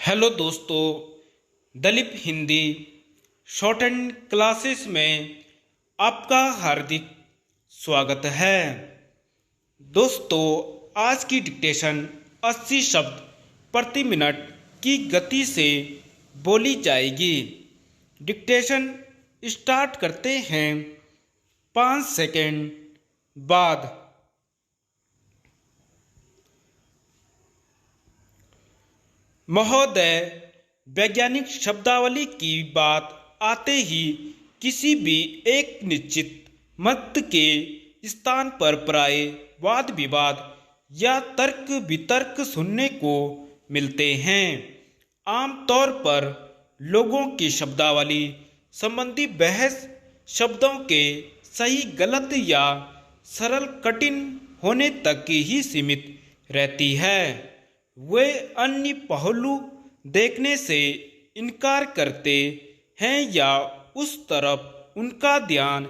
Hello दोस्तों, Dalip Hindi short and classes में आपका हार्दिक स्वागत है। दोस्तों, आज की डिक्टेशन 80 शब्द प्रति मिनट की गति से बोली जाएगी। डिक्टेशन स्टार्ट करते हैं 5 सेकंड बाद। महोदय, वैज्ञानिक शब्दावली की बात आते ही किसी भी एक निश्चित मत के स्थान पर प्राय वाद विवाद या तर्क वितर्क सुनने को मिलते हैं। आमतौर पर लोगों की शब्दावली संबंधी बहस शब्दों के सही गलत या सरल कठिन होने तक ही सीमित रहती है। वे अन्य पहलू देखने से इनकार करते हैं या उस तरफ उनका ध्यान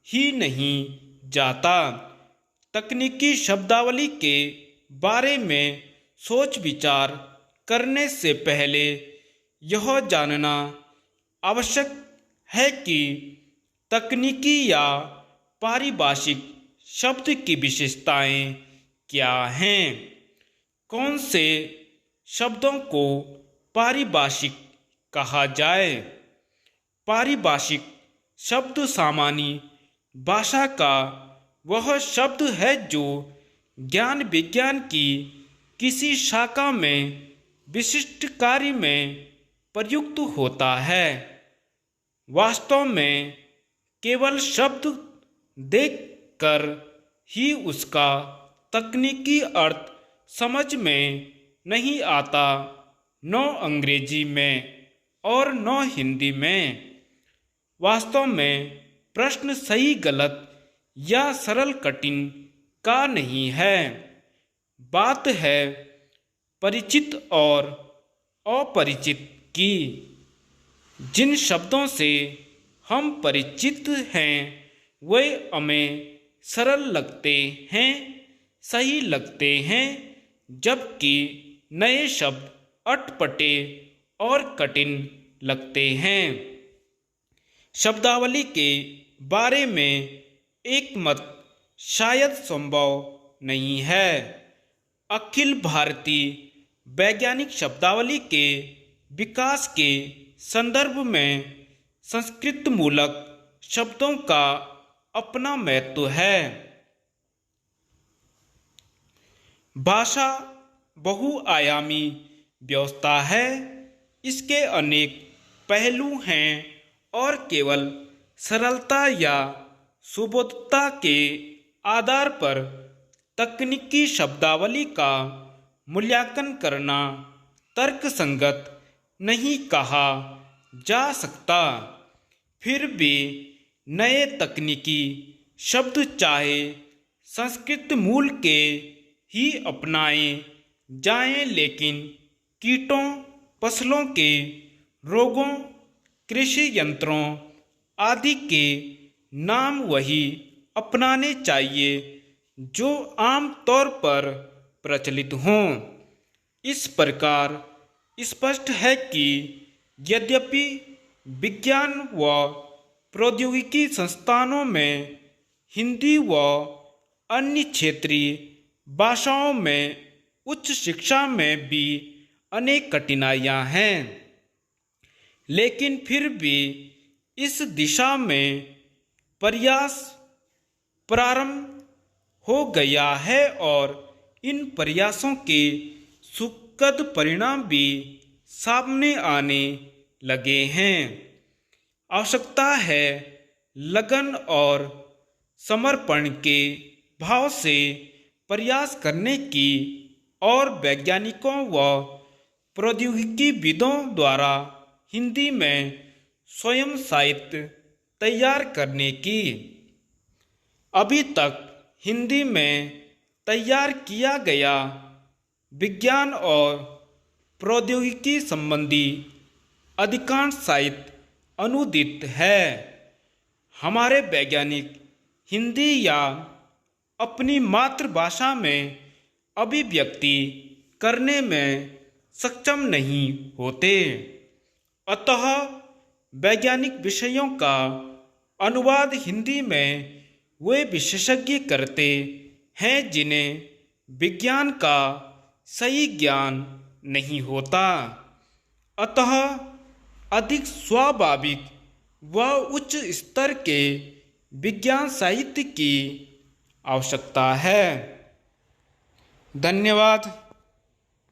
ही नहीं जाता। तकनीकी शब्दावली के बारे में सोच विचार करने से पहले यह जानना आवश्यक है कि तकनीकी या पारिभाषिक शब्द की विशेषताएं क्या हैं। कौन से शब्दों को पारिभाषिक कहा जाए। पारिभाषिक शब्द सामान्य भाषा का वह शब्द है जो ज्ञान विज्ञान की किसी शाखा में विशिष्ट कार्य में प्रयुक्त होता है। वास्तव में केवल शब्द देखकर ही उसका तकनीकी अर्थ समझ में नहीं आता, न अंग्रेजी में और न हिंदी में। वास्तव में प्रश्न सही गलत या सरल कठिन का नहीं है। बात है परिचित और अपरिचित की। जिन शब्दों से हम परिचित हैं वे हमें सरल लगते हैं, सही लगते हैं, जबकि नए शब्द अटपटे और कठिन लगते हैं। शब्दावली के बारे में एक मत शायद संभव नहीं है। अखिल भारतीय वैज्ञानिक शब्दावली के विकास के संदर्भ में संस्कृत मूलक शब्दों का अपना महत्व है। भाषा बहुआयामी व्यवस्था है। इसके अनेक पहलू हैं और केवल सरलता या सुबोधता के आधार पर तकनीकी शब्दावली का मूल्यांकन करना तर्कसंगत नहीं कहा जा सकता। फिर भी नए तकनीकी शब्द चाहे संस्कृत मूल के ही अपनाए जाएं, लेकिन कीटों, फसलों के रोगों, कृषि यंत्रों आदि के नाम वही अपनाने चाहिए जो आम तौर पर प्रचलित हों। इस प्रकार स्पष्ट है कि यद्यपि विज्ञान व प्रौद्योगिकी संस्थानों में हिंदी व अन्य क्षेत्रीय भाषाओं में उच्च शिक्षा में भी अनेक कठिनाइयां हैं, लेकिन फिर भी इस दिशा में प्रयास प्रारंभ हो गया है और इन प्रयासों के सुखद परिणाम भी सामने आने लगे हैं। आवश्यकता है लगन और समर्पण के भाव से प्रयास करने की और वैज्ञानिकों व प्रौद्योगिकीविदों द्वारा हिंदी में स्वयं साहित्य तैयार करने की। अभी तक हिंदी में तैयार किया गया विज्ञान और प्रौद्योगिकी संबंधी अधिकांश साहित्य अनुदित है। हमारे वैज्ञानिक हिंदी या अपनी मातृभाषा में अभिव्यक्ति करने में सक्षम नहीं होते। अतः वैज्ञानिक विषयों का अनुवाद हिंदी में वे विशेषज्ञ करते हैं जिन्हें विज्ञान का सही ज्ञान नहीं होता। अतः अधिक स्वाभाविक व उच्च स्तर के विज्ञान साहित्य की आवश्यकता है। धन्यवाद।